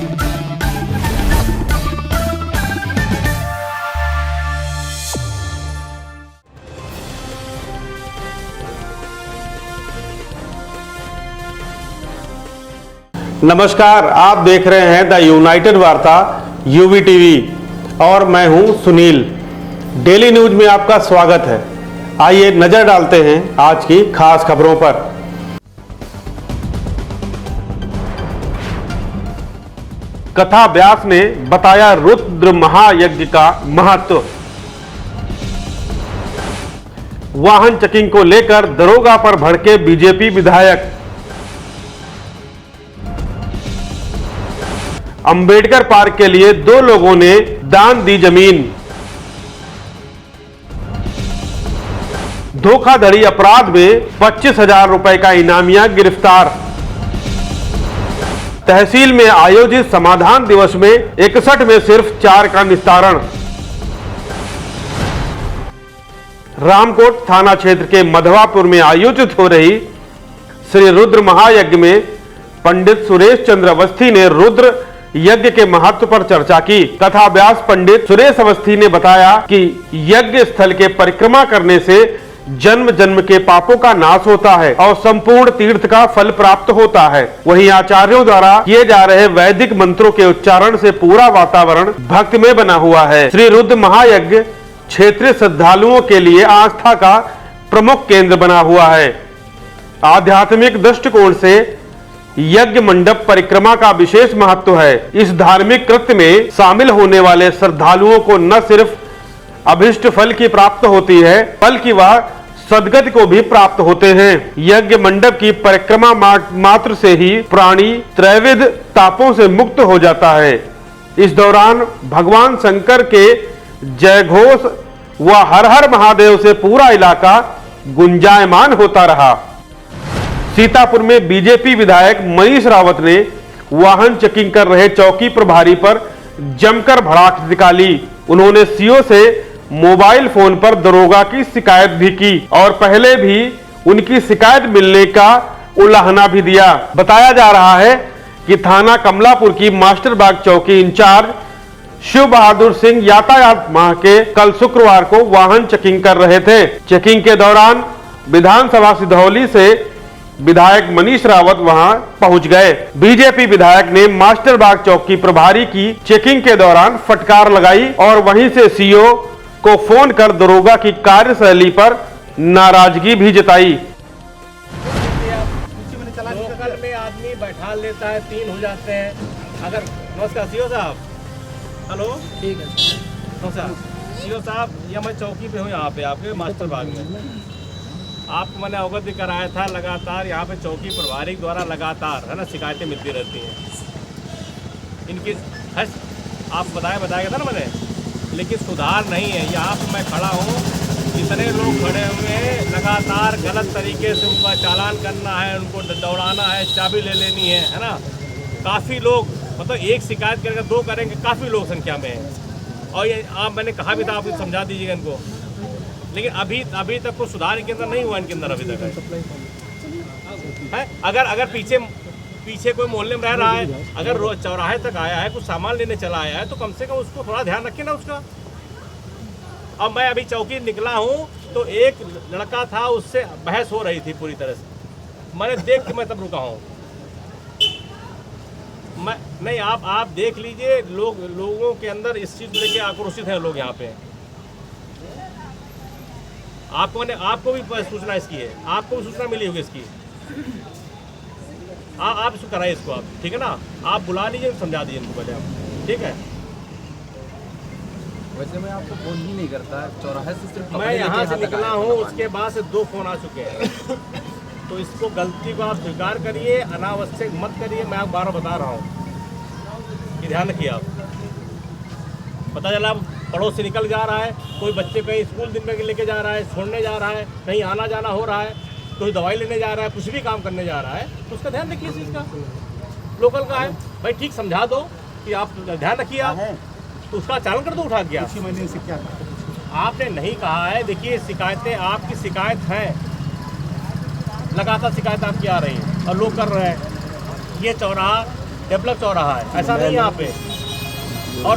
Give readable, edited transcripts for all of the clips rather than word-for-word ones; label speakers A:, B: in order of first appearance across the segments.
A: नमस्कार, आप देख रहे हैं द यूनाइटेड वार्ता यूवी टीवी और मैं हूं सुनील। डेली न्यूज में आपका स्वागत है। आइए नजर डालते हैं आज की खास खबरों पर। कथा व्यास ने बताया रुद्र महायज्ञ का महत्व। वाहन चेकिंग को लेकर दरोगा पर भड़के बीजेपी विधायक। अंबेडकर पार्क के लिए 2 लोगों ने दान दी जमीन। धोखाधड़ी अपराध में 25,000 रुपए का इनामिया गिरफ्तार। तहसील में आयोजित समाधान दिवस में 61 में सिर्फ 4 का निस्तारण। रामकोट थाना क्षेत्र के मधवापुर में आयोजित हो रही श्री रुद्र महायज्ञ में पंडित सुरेश चंद्र अवस्थी ने रुद्र यज्ञ के महत्व पर चर्चा की। कथा व्यास पंडित सुरेश अवस्थी ने बताया कि यज्ञ स्थल के परिक्रमा करने से जन्म जन्म के पापों का नाश होता है और संपूर्ण तीर्थ का फल प्राप्त होता है। वहीं आचार्यों द्वारा किए जा रहे वैदिक मंत्रों के उच्चारण से पूरा वातावरण भक्तिमय बना हुआ है। श्री रुद्र महायज्ञ क्षेत्रीय श्रद्धालुओं के लिए आस्था का प्रमुख केंद्र बना हुआ है। आध्यात्मिक दृष्टिकोण से यज्ञ मंडप परिक्रमा का विशेष महत्व है। इस धार्मिक कृत्य में शामिल होने वाले श्रद्धालुओं को न सिर्फ अभिष्ट फल की प्राप्त होती है बल्कि वह सद्गति को भी प्राप्त होते हैं। यज्ञ मंडप की परिक्रमा मात्र से ही प्राणी त्रैविध तापों से मुक्त हो जाता है। इस दौरान भगवान शंकर के जय घोष व हर हर महादेव से पूरा इलाका गुंजायमान होता रहा। सीतापुर में बीजेपी विधायक मनीष रावत ने वाहन चेकिंग कर रहे चौकी प्रभारी पर जमकर भड़ास निकाली। उन्होंने सीओ से मोबाइल फोन पर दरोगा की शिकायत भी की और पहले भी उनकी शिकायत मिलने का उलाहना भी दिया। बताया जा रहा है कि थाना कमलापुर की मास्टरबाग चौकी इंचार्ज शिव बहादुर सिंह यातायात माह के कल शुक्रवार को वाहन चेकिंग कर रहे थे। चेकिंग के दौरान विधानसभा सिधौली से विधायक मनीष रावत वहां पहुंच गए। बीजेपी विधायक ने मास्टरबाग चौकी प्रभारी की चेकिंग के दौरान फटकार लगाई और वहीं से सीओ को फोन कर दरोगा की कार्यशैली पर नाराजगी भी जताई।
B: लोकल में आदमी बैठा लेता है, 3 हो जाते हैं। अगर नमस्कार सीओ साहब, हेलो, ठीक है नमस्कार सीओ साहब, ये मैं चौकी पे हूँ यहाँ पे आपके मास्टरबाग में। आपको मैंने अवगत भी कराया था, लगातार यहाँ पे चौकी प्रभारी द्वारा लगातार है ना शिकायतें मिलती रहती हैं इनकी। आप बताया था ना मैंने, लेकिन सुधार नहीं है। यहाँ पे मैं खड़ा हूँ, इतने लोग खड़े हुए हैं, लगातार गलत तरीके से उनका चालान करना है, उनको दौड़ाना है, चाबी ले लेनी है ना। काफ़ी लोग, मतलब एक शिकायत करके 2 करेंगे, काफ़ी लोग संख्या में है। और ये आप मैंने कहा भी था, आप समझा दीजिएगा इनको, लेकिन अभी तक कोई सुधार इनके अंदर नहीं हुआ। इनके अंदर अभी तक है। अगर पीछे कोई मोहल्ले में रह रहा है, अगर चौराहे तक आया है, कुछ सामान लेने चला आया है, तो कम से कम उसको थोड़ा ध्यान रखें ना उसका। अब मैं अभी चौकी निकला हूँ तो एक लड़का था, उससे बहस हो रही थी पूरी तरह से। मैंने देख के मैं तब रुका हूँ। मैं नहीं, आप देख लीजिए, लोगों के अंदर इस चीज़ लेके आक्रोशित हैं लोग यहाँ पे। आपको भी सूचना इसकी है, आपको भी सूचना मिली होगी इसकी। आप इसको कराइए इसको, आप ठीक है ना। आप बुला लीजिए, समझा दीजिए इनको पहले आप, ठीक है।
C: वैसे मैं आपको फोन ही नहीं करता, चौराहे से सिर्फ
B: मैं यहाँ से निकला हूँ, उसके बाद से 2 फोन आ चुके हैं। तो इसको गलती को आप स्वीकार करिए, अनावश्यक मत करिए। मैं आपको 12 बता रहा हूँ कि ध्यान रखिए आप। पता चला पड़ोस से निकल जा रहा है, कोई बच्चे कहीं स्कूल दिन में लेके जा रहा है, छोड़ने जा रहा है, कहीं आना जाना हो रहा है, कोई दवाई लेने जा रहा है, कुछ भी काम करने जा रहा है, तो उसका ध्यान रखिए। इस चीज़ का लोकल का है भाई, ठीक समझा दो कि आप ध्यान रखिए। आप तो उसका चालन कर दो, उठा गया।
C: मैंने इसे क्या कहा?
B: आपने नहीं कहा है। देखिए, शिकायतें आपकी शिकायत है, लगातार शिकायत आपकी आ रही है और लोग कर रहे हैं। ये चौराहा डेवलप चौराहा है, ऐसा नहीं यहाँ पे। और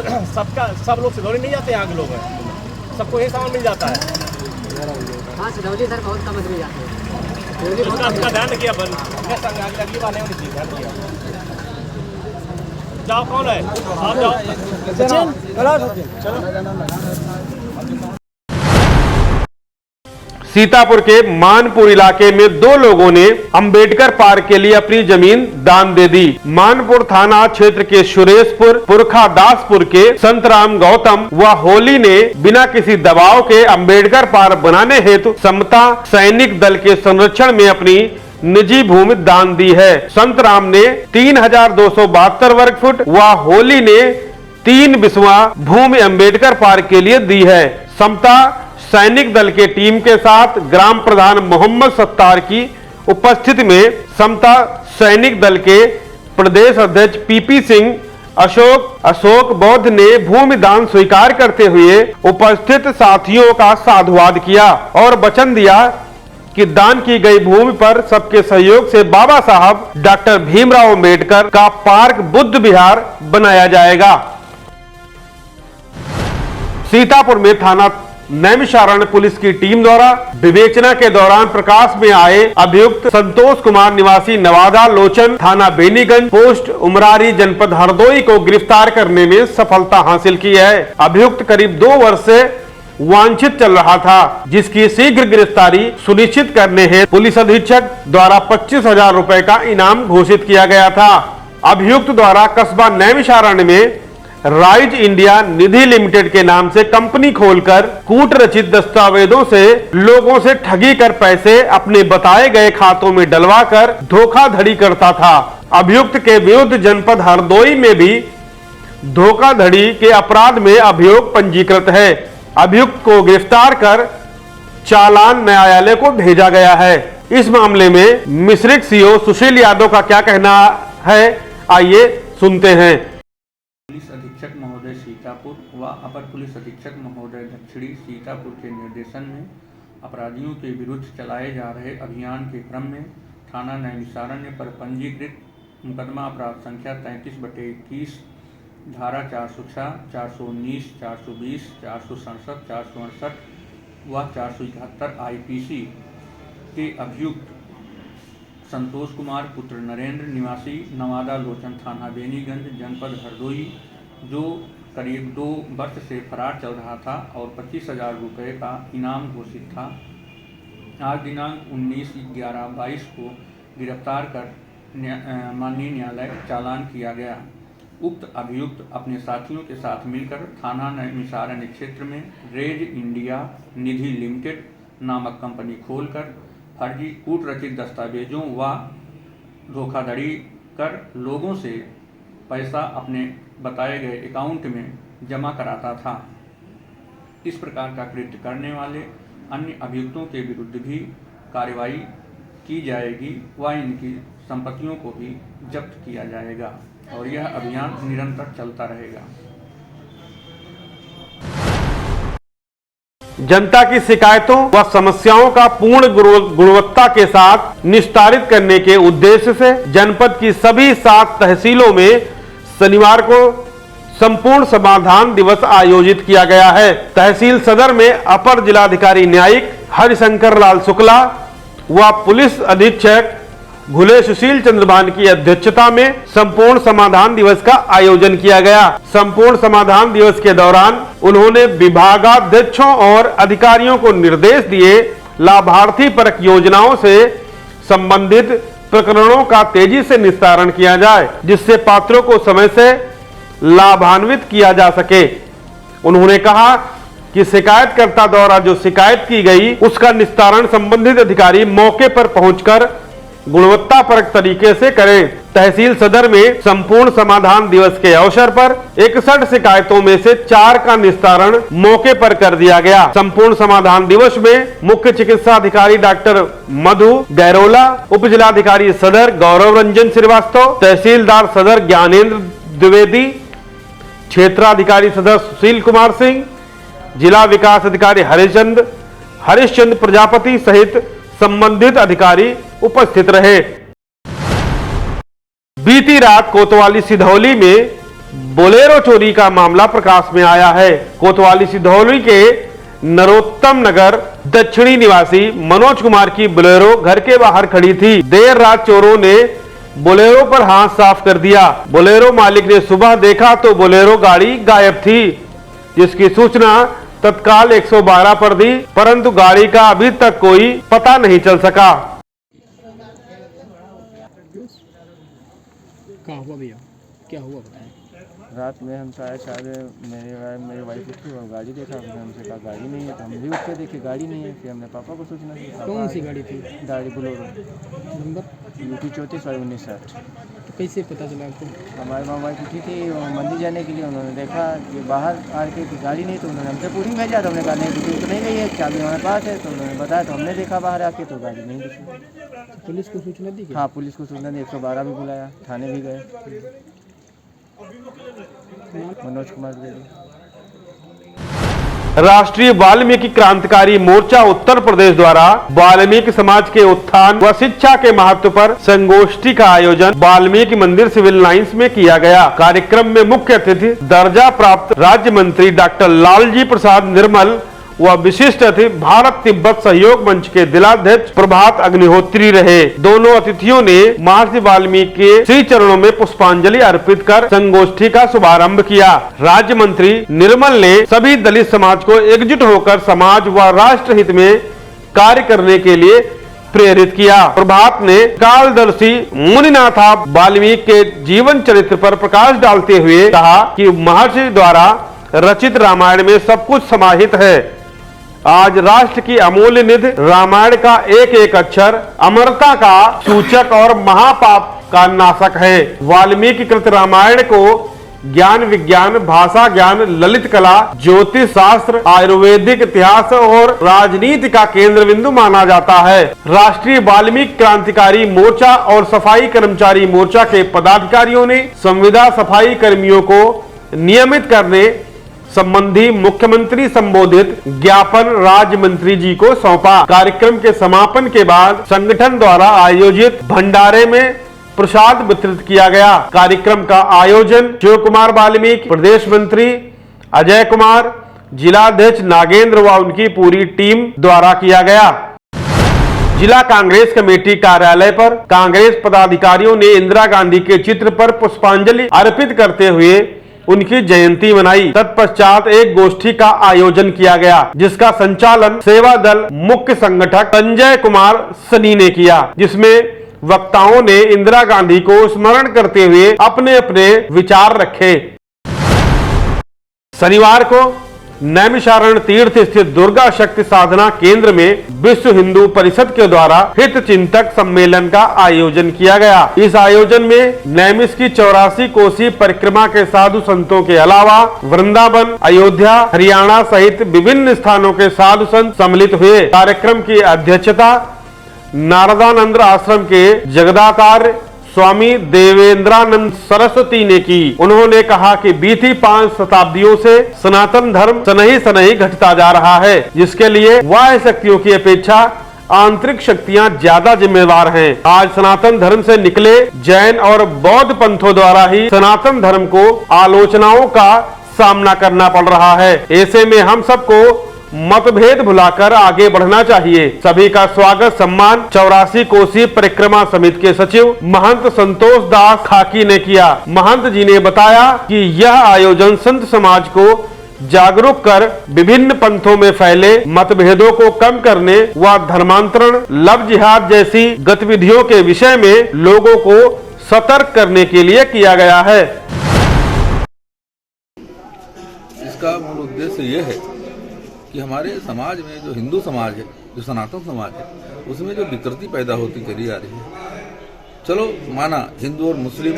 B: सब लोग सिलौरी नहीं जाते, यहाँ के लोग हैं, सबको यही सामान मिल जाता है।
D: हाँ सिलौरी सर बहुत कम मिल जाते हैं।
B: उसका ध्यान रखिए, अगली बार नहीं होनी चाहिए, ध्यान रखिए। जाओ, कौन है आप? जाओ
A: सीतापुर के मानपुर इलाके में दो लोगों ने अंबेडकर पार्क के लिए अपनी जमीन दान दे दी। मानपुर थाना क्षेत्र के सुरेशपुर पुरखा दासपुर के संतराम गौतम व होली ने बिना किसी दबाव के अंबेडकर पार्क बनाने हेतु समता सैनिक दल के संरक्षण में अपनी निजी भूमि दान दी है। संतराम ने 3272 वर्ग फुट व होली ने 3 बिस्वा भूमि अंबेडकर पार्क के लिए दी है। समता सैनिक दल के टीम के साथ ग्राम प्रधान मोहम्मद सत्तार की उपस्थिति में समता सैनिक दल के प्रदेश अध्यक्ष पीपी सिंह अशोक बौद्ध ने भूमि दान स्वीकार करते हुए उपस्थित साथियों का साधुवाद किया और वचन दिया कि दान की गई भूमि पर सबके सहयोग से बाबा साहब डॉक्टर भीमराव अंबेडकर का पार्क बुद्ध विहार बनाया जाएगा। सीतापुर में थाना नैमिषारण्य पुलिस की टीम द्वारा विवेचना के दौरान प्रकाश में आए अभियुक्त संतोष कुमार निवासी नवादा लोचन थाना बेनीगंज पोस्ट उमरारी जनपद हरदोई को गिरफ्तार करने में सफलता हासिल की है। अभियुक्त करीब 2 वर्ष से वांछित चल रहा था, जिसकी शीघ्र गिरफ्तारी सुनिश्चित करने हेतु पुलिस अधीक्षक द्वारा 25,000 रुपए का इनाम घोषित किया गया था। अभियुक्त द्वारा कस्बा नैमिषारण्य में राइज इंडिया निधि लिमिटेड के नाम से कंपनी खोलकर कूट रचित दस्तावेजों से लोगों से ठगी कर पैसे अपने बताए गए खातों में डलवाकर धोखाधड़ी करता था। अभियुक्त के विरुद्ध जनपद हरदोई में भी धोखाधड़ी के अपराध में अभियोग पंजीकृत है। अभियुक्त को गिरफ्तार कर चालान न्यायालय को भेजा गया है। इस मामले में मिश्रित सीओ सुशील यादव का क्या कहना है, आइए सुनते हैं।
E: पुलिस अधीक्षक महोदय सीतापुर व अपर पुलिस अधीक्षक महोदय दक्षिणी सीतापुर के निर्देशन में अपराधियों के विरुद्ध चलाए जा रहे अभियान के क्रम में थाना नैमिषारण्य पर पंजीकृत मुकदमा अपराध संख्या 33/21 धारा 406, 419, 420, 467, 468 व 471 IPC के अभियुक्त संतोष कुमार पुत्र नरेंद्र निवासी नवादा लोचन थाना बेनीगंज जनपद हरदोई, जो करीब 2 वर्ष से फरार चल रहा था और 25,000 रुपये का इनाम घोषित था, आज दिनांक 19/11/22 को गिरफ्तार कर माननीय न्यायालय चालान किया गया। उक्त अभियुक्त अपने साथियों के साथ मिलकर थाना नैमिषारण्य क्षेत्र में रेज इंडिया निधि लिमिटेड नामक कंपनी खोलकर फर्जी कूट रचित दस्तावेजों व धोखाधड़ी कर लोगों से पैसा अपने बताए गए अकाउंट में जमा कराता था। इस प्रकार का कृत्य करने वाले अन्य अभियुक्तों के विरुद्ध भी कार्रवाई की जाएगी व इनकी संपत्तियों को भी जब्त किया जाएगा और यह अभियान निरंतर चलता रहेगा।
A: जनता की शिकायतों व समस्याओं का पूर्ण गुणवत्ता के साथ निस्तारित करने के उद्देश्य से जनपद की सभी 7 तहसीलों में शनिवार को संपूर्ण समाधान दिवस आयोजित किया गया है। तहसील सदर में अपर जिलाधिकारी न्यायिक हरिशंकर लाल शुक्ला व पुलिस अधीक्षक घुले सुशील चंद्रभान की अध्यक्षता में संपूर्ण समाधान दिवस का आयोजन किया गया। संपूर्ण समाधान दिवस के दौरान उन्होंने विभागाध्यक्षों और अधिकारियों को निर्देश दिए लाभार्थी परक योजनाओं से संबंधित प्रकरणों का तेजी से निस्तारण किया जाए, जिससे पात्रों को समय से लाभान्वित किया जा सके। उन्होंने कहा कि शिकायतकर्ता द्वारा जो शिकायत की गई उसका निस्तारण संबंधित अधिकारी मौके पर पहुंचकर गुणवत्तापरक तरीके से करें। तहसील सदर में संपूर्ण समाधान दिवस के अवसर पर 61 शिकायतों में से 4 का निस्तारण मौके पर कर दिया गया। संपूर्ण समाधान दिवस में मुख्य चिकित्सा अधिकारी डॉक्टर मधु गैरोला, उप जिलाधिकारी सदर गौरव रंजन श्रीवास्तव, तहसीलदार सदर ज्ञानेंद्र द्विवेदी, क्षेत्राधिकारी सदर सुशील कुमार सिंह, जिला विकास अधिकारी हरिश्चंद्र प्रजापति सहित संबंधित अधिकारी उपस्थित रहे। बीती रात कोतवाली सिधौली में बोलेरो चोरी का मामला प्रकाश में आया है। कोतवाली सिधौली के नरोत्तम नगर दक्षिणी निवासी मनोज कुमार की बोलेरो घर के बाहर खड़ी थी। देर रात चोरों ने बोलेरो पर हाथ साफ कर दिया। बोलेरो मालिक ने सुबह देखा तो बोलेरो गाड़ी गायब थी, जिसकी सूचना तत्काल 112 पर दी, परंतु गाड़ी का अभी तक कोई पता नहीं चल सका।
F: क्या हुआ भैया, क्या हुआ बताएं।
G: रात में हम शायद मेरी वाइफ उठी और गाड़ी देखा, हमसे कहा गाड़ी नहीं है, तो हम भी उठ के देखे गाड़ी नहीं है। फिर हमने पापा को सूचना दी।
F: कौन सी गाड़ी थी?
G: गाड़ी बोलेरो,
F: नंबर
G: UP 34 और 1960।
F: तो कैसे पता चला आपको?
G: हमारी माँ वाइफ उठी थी मंदिर जाने के लिए, उन्होंने देखा कि बाहर आके कि गाड़ी नहीं, तो उन्होंने हमसे पूरी भेजा। तो हमने कहा नहीं बुकिंग तो नहीं गई है, चाबी हमारे पास है। तो उन्होंने बताया, तो हमने देखा बाहर आके तो गाड़ी नहीं दिखी।
F: पुलिस को सूचना दी?
G: हाँ, पुलिस को सूचना दी, 112 भी बुलाया, थाने भी गए। मनोज कुमार रेड्डी।
A: राष्ट्रीय वाल्मीकि क्रांतिकारी मोर्चा उत्तर प्रदेश द्वारा वाल्मीकि समाज के उत्थान व शिक्षा के महत्व पर संगोष्ठी का आयोजन वाल्मीकि मंदिर सिविल लाइंस में किया गया। कार्यक्रम में मुख्य अतिथि दर्जा प्राप्त राज्य मंत्री डॉक्टर लालजी प्रसाद निर्मल व विशिष्ट अतिथि भारत तिब्बत सहयोग मंच के जिलाध्यक्ष प्रभात अग्निहोत्री रहे। दोनों अतिथियों ने महर्षि वाल्मीकि के श्री चरणों में पुष्पांजलि अर्पित कर संगोष्ठी का शुभारंभ किया। राज्य मंत्री निर्मल ने सभी दलित समाज को एकजुट होकर समाज व राष्ट्र हित में कार्य करने के लिए प्रेरित किया। प्रभात ने कालदर्शी मुनिनाथा वाल्मीकि के जीवन चरित्र पर प्रकाश डालते हुए कहा कि महर्षि द्वारा रचित रामायण में सब कुछ समाहित है। आज राष्ट्र की अमूल्य निधि रामायण का एक एक अक्षर अमरता का सूचक और महापाप का नाशक है। वाल्मीकि कृत रामायण को ज्ञान विज्ञान, भाषा ज्ञान, ललित कला, ज्योतिष शास्त्र, आयुर्वेदिक इतिहास और राजनीति का केंद्र बिंदु माना जाता है। राष्ट्रीय वाल्मीकि क्रांतिकारी मोर्चा और सफाई कर्मचारी मोर्चा के पदाधिकारियों ने संविदा सफाई कर्मियों को नियमित करने संबंधी मुख्यमंत्री संबोधित ज्ञापन राज्य मंत्री जी को सौंपा। कार्यक्रम के समापन के बाद संगठन द्वारा आयोजित भंडारे में प्रसाद वितरित किया गया। कार्यक्रम का आयोजन शिव कुमार वाल्मीकि, प्रदेश मंत्री अजय कुमार, जिलाध्यक्ष नागेंद्र व उनकी पूरी टीम द्वारा किया गया। जिला कांग्रेस कमेटी कार्यालय पर कांग्रेस पदाधिकारियों ने इंदिरा गांधी के चित्र पर पुष्पांजलि अर्पित करते हुए उनकी जयंती मनाई। तत्पश्चात एक गोष्ठी का आयोजन किया गया, जिसका संचालन सेवा दल मुख्य संगठक संजय कुमार सनी ने किया, जिसमें वक्ताओं ने इंदिरा गांधी को स्मरण करते हुए अपने अपने विचार रखे। शनिवार को नैमिषारण्य तीर्थ स्थित दुर्गा शक्ति साधना केंद्र में विश्व हिंदू परिषद के द्वारा हित चिंतक सम्मेलन का आयोजन किया गया। इस आयोजन में नैमिष की 84 कोसी परिक्रमा के साधु संतों के अलावा वृंदावन, अयोध्या, हरियाणा सहित विभिन्न स्थानों के साधु संत सम्मिलित हुए। कार्यक्रम की अध्यक्षता नारदानंद आश्रम के जगदाचार्य स्वामी देवेंद्रानंद सरस्वती ने की। उन्होंने कहा कि बीती 5 शताब्दियों से सनातन धर्म सनही सनही घटता जा रहा है, जिसके लिए बाह्य शक्तियों की अपेक्षा आंतरिक शक्तियां ज्यादा जिम्मेवार हैं। आज सनातन धर्म से निकले जैन और बौद्ध पंथों द्वारा ही सनातन धर्म को आलोचनाओं का सामना करना पड़ रहा है। ऐसे में हम सबको मतभेद भुलाकर आगे बढ़ना चाहिए। सभी का स्वागत सम्मान 84 कोसी परिक्रमा समिति के सचिव महंत संतोष दास खाकी ने किया। महंत जी ने बताया कि यह आयोजन संत समाज को जागरूक कर विभिन्न पंथों में फैले मतभेदों को कम करने व धर्मांतरण, लव जिहाद जैसी गतिविधियों के विषय में लोगों को सतर्क करने के लिए किया गया है।
H: इसका मूल उद्देश्य यह है कि हमारे समाज में जो हिंदू समाज है, जो सनातन समाज है, उसमें जो विकृति पैदा होती चली आ रही है। चलो माना हिंदू और मुस्लिम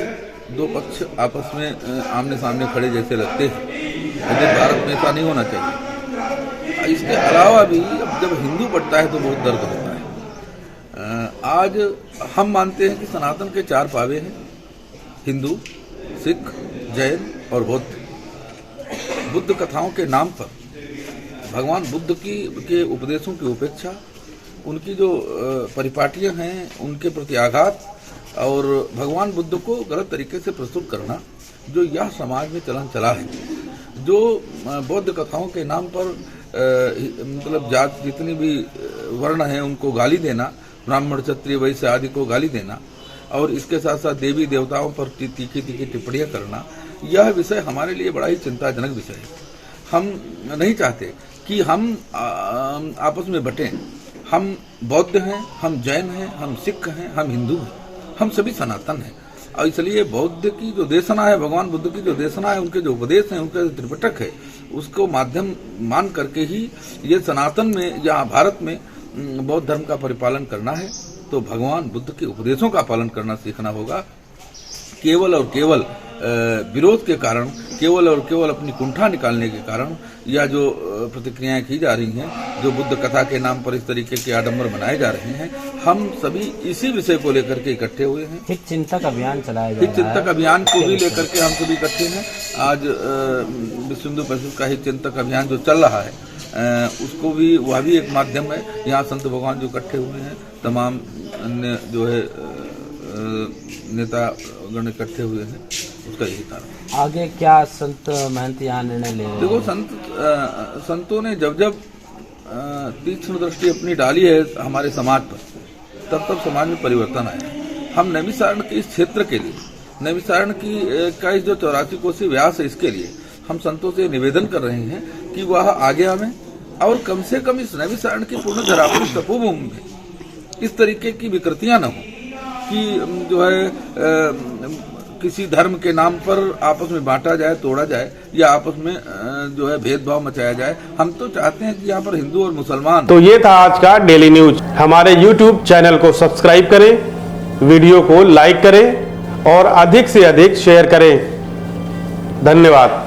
H: दो पक्ष आपस में आमने सामने खड़े जैसे लगते हैं, लेकिन भारत में ऐसा नहीं होना चाहिए। इसके अलावा भी अब जब हिंदू बढ़ता है तो बहुत दर्द होता है। आज हम मानते हैं कि सनातन के 4 पावे हैं, हिंदू, सिख, जैन और बौद्ध। बुद्ध कथाओं के नाम पर भगवान बुद्ध के उपदेशों की उपेक्षा, उनकी जो परिपाटियां हैं उनके प्रति आघात और भगवान बुद्ध को गलत तरीके से प्रस्तुत करना, जो यह समाज में चलन चला है, जो बौद्ध कथाओं के नाम पर मतलब जात जितनी भी वर्ण है उनको गाली देना, ब्राह्मण क्षत्रिय वैश्य आदि को गाली देना और इसके साथ साथ देवी देवताओं पर तीखी तीखी टिप्पणियां करना, यह विषय हमारे लिए बड़ा ही चिंताजनक विषय है। हम नहीं चाहते कि हम आपस में बटें। हम बौद्ध हैं, हम जैन हैं, हम सिख हैं, हम हिंदू हैं, हम सभी सनातन हैं। और इसलिए बौद्ध की जो देशना है, भगवान बुद्ध की जो देशना है, उनके जो उपदेश हैं, उनका जो त्रिपिटक है, उसको माध्यम मान करके ही ये सनातन में या भारत में बौद्ध धर्म का परिपालन करना है तो भगवान बुद्ध के उपदेशों का पालन करना सीखना होगा। केवल और केवल विरोध के कारण, केवल और केवल अपनी कुंठा निकालने के कारण या जो प्रतिक्रियाएं की जा रही हैं, जो बुद्ध कथा के नाम पर इस तरीके के आडंबर बनाए जा रहे हैं, हम सभी इसी विषय को लेकर के इकट्ठे हुए हैं।
I: हित चिंतक अभियान चलाया जा रहा है।
H: हित चिंतक अभियान को भी लेकर के हम सभी इकट्ठे हैं। आज विश्व हिंदू परिषद का हित चिंतक अभियान जो चल रहा है, उसको भी, वह भी एक माध्यम है। यहाँ संत भगवान जो इकट्ठे हुए हैं, तमाम अन्य जो है नेता गण इकट्ठे हुए हैं, उसका यही कारण।
I: आगे क्या संत महंत यहाँ निर्णय ले रहे हैं?
H: देखो, संतों ने जब जब तीक्ष्ण दृष्टि अपनी डाली है हमारे समाज पर, तब तब समाज में परिवर्तन आया। हम नैमिषारण्य के इस क्षेत्र के लिए, नैमिषारण्य का इस जो 84 कोसी व्यास है, इसके लिए हम संतों से निवेदन कर रहे हैं कि वह आगे आवे और कम से कम इस नैमिषारण्य की पूर्ण धरापुर तपोभूमि में इस तरीके की विकृतियां न हो कि जो है किसी धर्म के नाम पर आपस में बांटा जाए, तोड़ा जाए या आपस में जो है भेदभाव मचाया जाए। हम तो चाहते हैं कि यहाँ पर हिंदू और मुसलमान।
A: तो ये था आज का डेली न्यूज। हमारे YouTube चैनल को सब्सक्राइब करें, वीडियो को लाइक करें और अधिक से अधिक शेयर करें। धन्यवाद।